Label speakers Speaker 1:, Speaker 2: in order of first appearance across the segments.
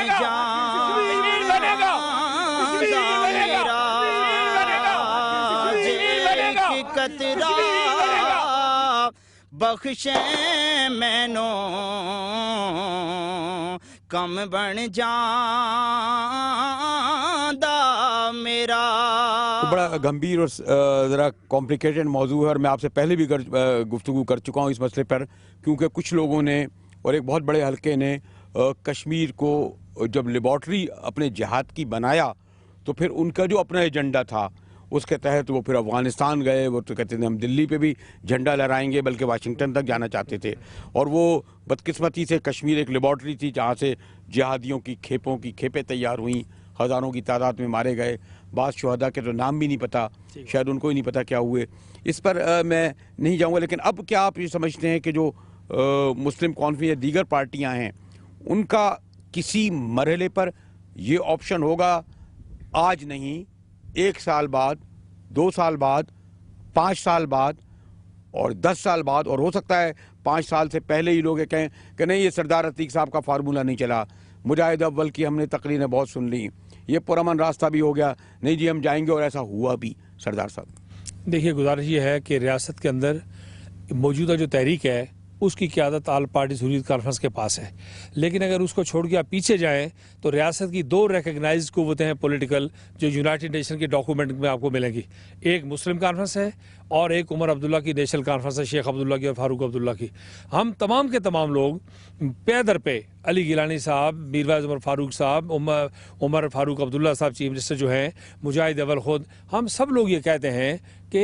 Speaker 1: जांदा मेरा एक कतरा बख्शे मैनू कम बन जांदा मेरा।
Speaker 2: बड़ा गंभीर और ज़रा कॉम्प्लिकेटेड मौजू है और मैं आपसे पहले भी गुफ्तगू कर चुका हूँ इस मसले पर, क्योंकि कुछ लोगों ने और एक बहुत बड़े हलके ने कश्मीर को जब लेबॉर्ट्री अपने जिहाद की बनाया तो फिर उनका जो अपना एजेंडा था उसके तहत वो फिर अफ़गानिस्तान गए। वो तो कहते थे हम दिल्ली पे भी झंडा लहराएंगे, बल्कि वाशिंगटन तक जाना चाहते थे। और वो बदकिस्मती से कश्मीर एक लेबॉर्ट्री थी जहाँ से जिहादियों की खेपें तैयार हुई, हज़ारों की तादाद में मारे गए। बाज़ शुहदा के तो नाम भी नहीं पता, शायद उनको ही नहीं पता क्या हुए। इस पर मैं नहीं जाऊँगा, लेकिन अब क्या आप ये समझते हैं कि जो मुस्लिम कॉन्फ्रेंस या दीगर पार्टियाँ हैं उनका किसी मरहले पर ये ऑप्शन होगा, आज नहीं 1 साल बाद, 2 साल बाद, 5 साल बाद और 10 साल बाद, और हो सकता है 5 साल से पहले ही लोग ये कहें कि नहीं ये सरदार अतीक साहब का फार्मूला नहीं चला, मुजाहिद अव्वल की हमने तकरीरें बहुत सुन ली, ये पुरअमन रास्ता भी हो गया, नहीं जी हम जाएंगे, और ऐसा हुआ भी। सरदार साहब
Speaker 3: देखिए, गुजारिश ये है कि रियासत के अंदर मौजूदा जो तहरीक है उसकी क़यादत आल पार्टी हुर्रियत कॉन्फ्रेंस के पास है, लेकिन अगर उसको छोड़ के आप पीछे जाएं तो रियासत की 2 रिकग्नाइज्ड क़ुव्वतें हैं पॉलिटिकल जो यूनाइटेड नेशन के डॉक्यूमेंट में आपको मिलेंगी। एक मुस्लिम कॉन्फ्रेंस है और एक उमर अब्दुल्ला की नेशनल कॉन्फ्रेंस है, शेख अब्दुल्ला की और फारूक अब्दुल्ला की। हम तमाम के तमाम लोग पे दर पे अली गिलानी साहब, मीरवाइज़ उमर फारूक साहब, उमर फारूक अब्दुल्ला साहब चीफ मिनिस्टर जो हैं, मुजाहिद अव्वल खुद, हम सब लोग ये कहते हैं कि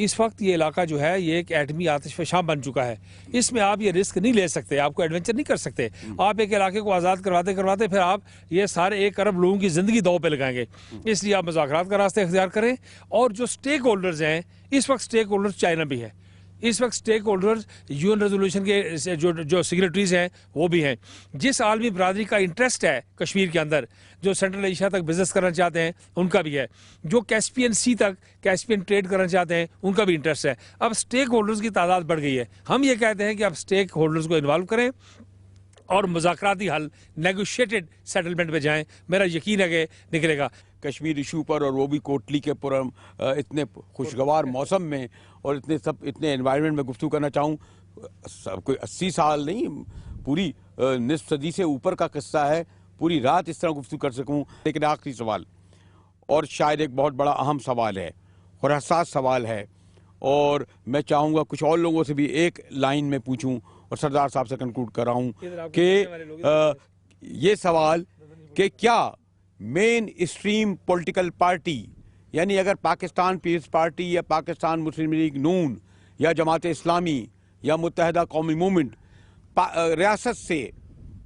Speaker 3: इस वक्त ये इलाका जो है ये एक एटमी आतिशफ़शां बन चुका है। इसमें आप ये रिस्क नहीं ले सकते, आपको एडवेंचर नहीं कर सकते। आप एक इलाके को आज़ाद करवाते करवाते फिर आप ये सारे 1 अरब लोगों की ज़िंदगी दांव पे लगाएंगे। इसलिए आप मुज़ाकरात का रास्ता इख्तियार करें। और जो स्टेक होल्डर्स हैं, इस वक्त स्टेक होल्डर्स चाइना भी है, इस वक्त स्टेक होल्डर्स यूएन रेजोल्यूशन के जो सिग्नेटरीज हैं वो भी हैं। जिस आलमी बरादरी का इंटरेस्ट है कश्मीर के अंदर, जो सेंट्रल एशिया तक बिजनेस करना चाहते हैं उनका भी है, जो कैस्पियन सी तक कैस्पियन ट्रेड करना चाहते हैं उनका भी इंटरेस्ट है। अब स्टेक होल्डर्स की तादाद बढ़ गई है। हम ये कहते हैं कि आप स्टेक होल्डर्स को इन्वॉल्व करें और मुज़ाकराती हल, नेगोशिएटेड सेटलमेंट पे जाएं। मेरा यकीन है कि निकलेगा।
Speaker 2: कश्मीर इशू पर, और वो भी कोटली के इतने खुशगवार मौसम में और इतने एनवायरनमेंट में गुफ्तगू करना चाहूँ, कोई 80 साल नहीं, पूरी निस्फ सदी से ऊपर का किस्सा है, पूरी रात इस तरह गुफ्तगू कर सकूँ। लेकिन आखिरी सवाल, और शायद एक बहुत बड़ा अहम सवाल है और हसास सवाल है, और मैं चाहूँगा कुछ और लोगों से भी एक लाइन में पूछूँ और सरदार साहब से कंक्लूड कर रहा हूँ कि ये सवाल कि क्या मेन स्ट्रीम पॉलिटिकल पार्टी, यानी अगर पाकिस्तान पीपल्स पार्टी या पाकिस्तान मुस्लिम लीग नून या जमात इस्लामी या मुत्तहिदा कौमी मूवमेंट, रियासत से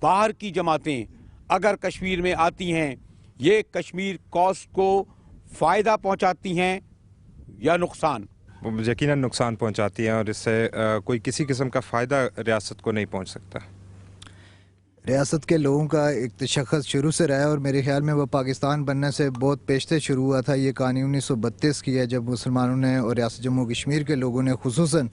Speaker 2: बाहर की जमातें अगर कश्मीर में आती हैं, ये कश्मीर कॉज को फ़ायदा पहुंचाती हैं या नुकसान?
Speaker 4: यकीनन नुकसान पहुंचाती हैं, और इससे कोई किसी किस्म का फ़ायदा रियासत को नहीं पहुंच सकता।
Speaker 5: रियासत के लोगों का एक तशख़्ख़ुस शुरू से रहा है, और मेरे ख्याल में वो पाकिस्तान बनने से बहुत पेशते शुरू हुआ था। ये कहानी 1932 की है, जब मुसलमानों ने और रियासत जम्मू कश्मीर के लोगों ने खुसूसन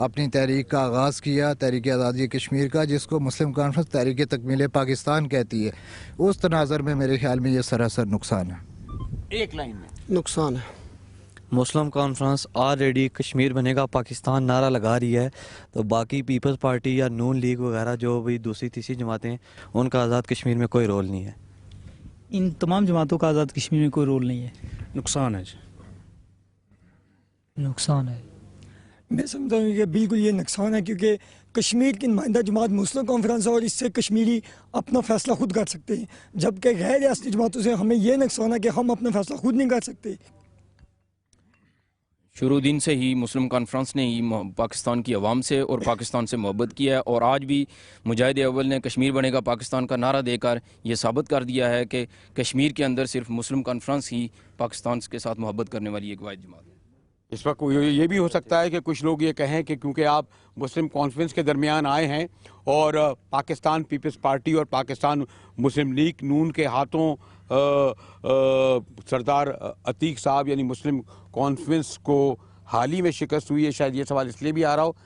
Speaker 5: अपनी तहरीक का आगाज़ किया, तहरीक आज़ादी कश्मीर का, जिसको मुस्लिम कॉन्फ्रेंस तहरीक तकमील पाकिस्तान कहती है। उस तनाज़र में मेरे ख्याल में ये सरासर नुकसान है।
Speaker 2: एक लाइन में
Speaker 6: नुकसान है।
Speaker 7: मुस्लिम कॉन्फ्रेंस ऑलरेडी कश्मीर बनेगा पाकिस्तान नारा लगा रही है, तो बाकी पीपल्स पार्टी या नून लीग वगैरह जो भी दूसरी तीसरी जमातें, उनका आज़ाद कश्मीर में कोई रोल नहीं है।
Speaker 8: इन तमाम जमातों का आज़ाद कश्मीर में कोई रोल नहीं है।
Speaker 3: नुकसान है।
Speaker 8: नुकसान है।
Speaker 6: मैं समझता हूँ कि बिल्कुल ये नुकसान है, क्योंकि कश्मीर की नुमाइंदा जमात मुस्लिम कॉन्फ्रेंस है और इससे कश्मीरी अपना फ़ैसला खुद कर सकते हैं, जबकि गैर रियासती जमातों से हमें ये नुकसान है कि हम अपना फ़ैसला खुद नहीं कर सकते।
Speaker 9: शुरू दिन से ही मुस्लिम कॉन्फ्रेंस ने ही पाकिस्तान की आवाम से और पाकिस्तान से मोहब्बत किया है, और आज भी मुजाहिद अव्वल ने कश्मीर बनेगा पाकिस्तान का नारा देकर ये साबित कर दिया है कि कश्मीर के अंदर सिर्फ मुस्लिम कॉन्फ्रेंस ही पाकिस्तान के साथ मोहब्बत करने वाली एक वाहिद जमात है।
Speaker 2: इस वक्त ये भी हो सकता है कि कुछ लोग ये कहें कि क्योंकि आप मुस्लिम कॉन्फ्रेंस के दरमियान आए हैं और पाकिस्तान पीपल्स पार्टी और पाकिस्तान मुस्लिम लीग नून के हाथों सरदार अतीक साहब यानी मुस्लिम कॉन्फ्रेंस को हाल ही में शिकस्त हुई है, शायद ये सवाल इसलिए भी आ रहा हो।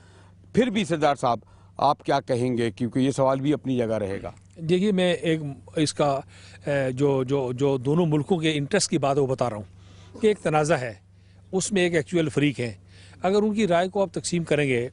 Speaker 2: फिर भी सरदार साहब आप क्या कहेंगे, क्योंकि ये सवाल भी अपनी जगह रहेगा।
Speaker 3: देखिए मैं एक इसका जो दोनों मुल्कों के इंटरेस्ट की बात है वो बता रहा हूँ कि एक तनाज़ा है, उसमें एक एक्चुअल फरीक है। अगर उनकी राय को आप तकसीम करेंगे,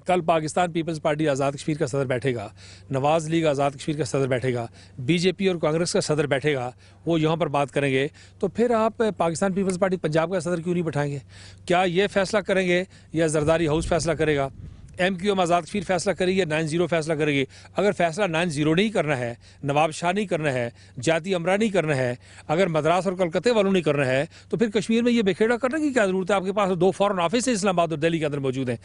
Speaker 3: कल पाकिस्तान पीपल्स पार्टी आज़ाद कश्मीर का सदर बैठेगा, नवाज़ लीग आज़ाद कश्मीर का सदर बैठेगा, बीजेपी और कांग्रेस का सदर बैठेगा, वो यहाँ पर बात करेंगे, तो फिर आप पाकिस्तान पीपल्स पार्टी पंजाब का सदर क्यों नहीं बैठाएंगे? क्या ये फैसला करेंगे या जरदारी हाउस फैसला करेगा? MQM आज़ाद कश्मीर फैसला करेगी या 9-0 फैसला करेगी? अगर फैसला 9-0 नहीं करना है, नवाब शाह नहीं करना है, जाती अमरा नहीं करना है, अगर मद्रास और कलकत्ते वालों नहीं करना है, तो फिर कश्मीर में ये बेखेड़ा करने की क्या ज़रूरत है? आपके पास 2 फॉरेन ऑफिस है इस्लामाबाद और दिल्ली के अंदर मौजूद हैं।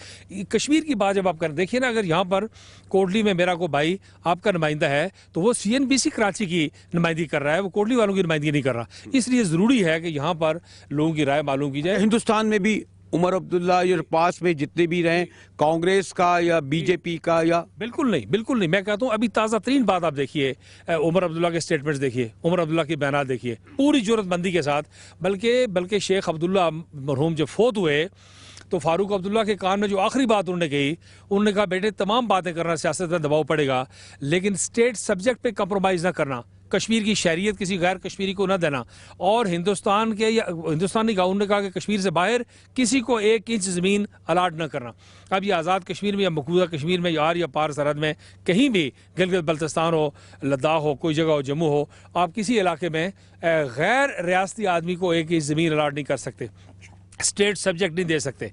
Speaker 3: कश्मीर की बात जब आप करें, देखिए ना, अगर यहाँ पर कोटली में मेरा को भाई आपका नुमाइंदा है तो वो CNBC कराची की नुमाइंदगी कर रहा है, वो कोटली वालों की नुमाइंदगी नहीं कर रहा। इसलिए ज़रूरी है कि यहाँ पर लोगों की राय मालूम की जाए।
Speaker 2: हिंदुस्तान में भी उमर अब्दुल्ला या पास में जितने भी रहे, कांग्रेस का या बीजेपी का, या
Speaker 3: बिल्कुल नहीं, मैं कहता हूँ अभी ताज़ा तरीन बात आप देखिए, उमर अब्दुल्ला के स्टेटमेंट्स देखिए, उमर अब्दुल्ला की बयानात देखिए, पूरी जुर्रतमंदी के साथ। बल्कि शेख अब्दुल्ला मरहूम जब फोत हुए तो फारूक अब्दुल्ला के कान में जो आखिरी बात उन्होंने कही, उन्होंने कहा बेटे तमाम बातें करना सियासत में दबाव पड़ेगा, लेकिन स्टेट सब्जेक्ट पे कंप्रोमाइज़ ना करना, कश्मीर की शहरियत किसी गैर कश्मीरी को न देना, और हिंदुस्तान के या हिंदुस्तानी गाउन ने कहा कि कश्मीर से बाहर किसी को 1 इंच ज़मीन अलाट न करना। अब ये आज़ाद कश्मीर में या मकबूजा कश्मीर में, यार या पार सरहद में, कहीं भी गिलगित बल्तिस्तान हो, लद्दाख हो, कोई जगह हो, जम्मू हो, आप किसी इलाके में गैर रियासती आदमी को 1 इंच ज़मीन अलाट नहीं कर सकते, स्टेट सब्जेक्ट नहीं दे सकते।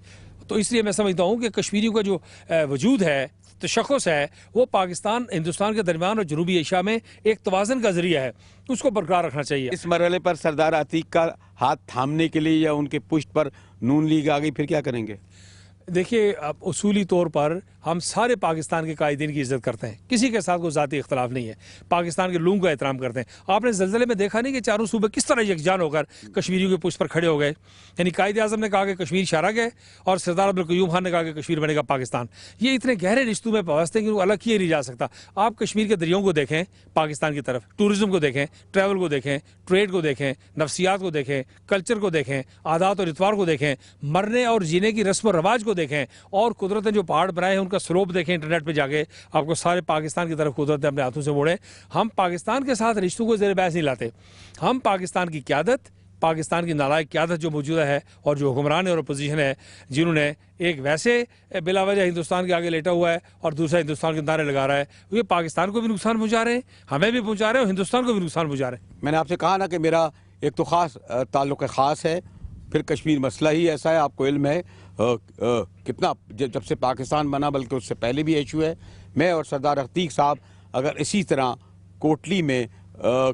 Speaker 3: तो इसलिए मैं समझता हूँ कि कश्मीरियों का जो वजूद है, तशख़्ख़ुस है, वो पाकिस्तान हिंदुस्तान के दरमियान और जनूबी एशिया में एक तवाज़न का ज़रिया है, उसको बरकरार रखना चाहिए।
Speaker 2: इस मरहले पर सरदार अतीक का हाथ थामने के लिए या उनके पुष्ट पर नून लीग आ गई, फिर क्या करेंगे?
Speaker 3: देखिए, अब उसूली तौर पर हम सारे पाकिस्तान के कायदीन की इज़्ज़त करते हैं, किसी के साथ कोई ज़ाती इख्तलाफ नहीं है, पाकिस्तान के लोगों का एहतराम करते हैं। आपने ज़लज़ले में देखा नहीं कि चारों सूबे किस तरह यकजान होकर कश्मीरियों के पुष्ट पर खड़े हो गए? यानी कायदे आज़म ने कहा कि कश्मीर शरा गए और सरदार अब्दुल क़य्यूम खान ने कहा कि कश्मीर बनेगा पाकिस्तान। ये इतने गहरे रिश्तों में वाबस्ते हैं कि अलग किया नहीं जा सकता। आप कश्मीर के दरियाओं को देखें, पाकिस्तान की तरफ टूरिज़म को देखें, ट्रैवल को देखें, ट्रेड को देखें, नफ्सियात को देखें, कल्चर को देखें, आदात और इतवार को देखें, मरने और जीने की रस्म और रवाज को देखें, और कुदरत ने जो पहाड़ बनाए हैं उनका स्लोप देखें इंटरनेट पे जाके, आपको सारे पाकिस्तान की तरफ कुदरत ने अपने हाथों से मोड़े। हम पाकिस्तान के साथ रिश्तों को ज़ेर बहस नहीं लाते। हम पाकिस्तान की क़यादत, पाकिस्तान की नालायक क़यादत जो मौजूदा है और जो हुक्मरान है और अपोजिशन है, जिन्होंने एक वैसे बिलावजह हिंदुस्तान के आगे लेटा हुआ है और दूसरा हिंदुस्तान के नारे लगा रहा है, ये पाकिस्तान को भी नुकसान पहुँचा रहे हैं, हमें भी पहुँचा रहे हैं और हिंदुस्तान को भी नुकसान पहुँचा रहे हैं।
Speaker 2: मैंने आपसे कहा ना कि मेरा एक तो ख़ास ताल्लुक़ ख़ास है, फिर कश्मीर मसला ही ऐसा है, आपको इल्म है कितना जब से पाकिस्तान बना, बल्कि उससे पहले भी इशू है। मैं और सरदार अतीक साहब अगर इसी तरह कोटली में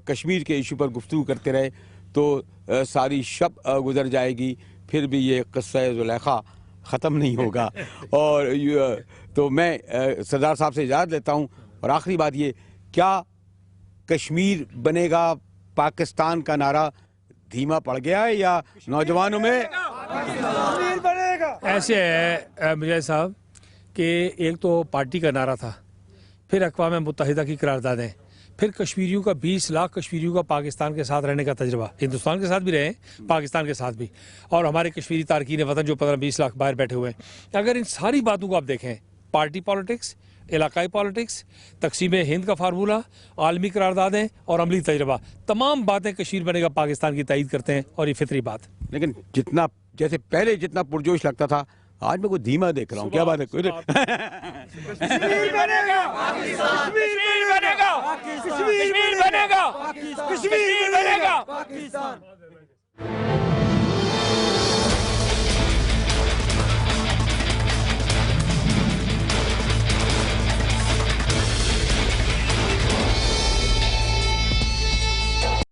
Speaker 2: कश्मीर के इशू पर गुफ्तगू करते रहे तो सारी शब गुजर जाएगी, फिर भी ये क़िस्सा ज़ुलेखा ख़त्म नहीं होगा। और तो मैं सरदार साहब से इजाज़त लेता हूँ। और आखिरी बात ये, क्या कश्मीर बनेगा पाकिस्तान का नारा धीमा पड़ गया है या नौजवानों में
Speaker 3: ऐसे है मुजाहिद साहब कि एक तो पार्टी का नारा था, फिर अक़वाम मुत्तहिदा की करारदादें, फिर कश्मीरियों का 20 लाख कश्मीरियों का पाकिस्तान के साथ रहने का तजर्बा, हिंदुस्तान के साथ भी रहे, पाकिस्तान के साथ भी, और हमारे कश्मीरी तारकीन वतन जो 15-20 लाख बाहर बैठे हुए हैं। अगर इन सारी बातों को आप देखें, पार्टी पॉलिटिक्स, इलाकाई पॉलिटिक्स, तकसीम हिंद का फार्मूला, आलमी करारदादें और अमली तजर्बा, तमाम बातें कश्मीर बनेगा पाकिस्तान की तायीद करते हैं, और ये फितरी बात।
Speaker 2: लेकिन जितना जैसे पहले जितना पुरजोश लगता था, आज मैं को धीमा देख रहा हूँ। क्या बात है?
Speaker 1: कश्मीर बनेगा, कश्मीर बनेगा, कश्मीर बनेगा, कश्मीर बनेगा, कश्मीर बनेगा।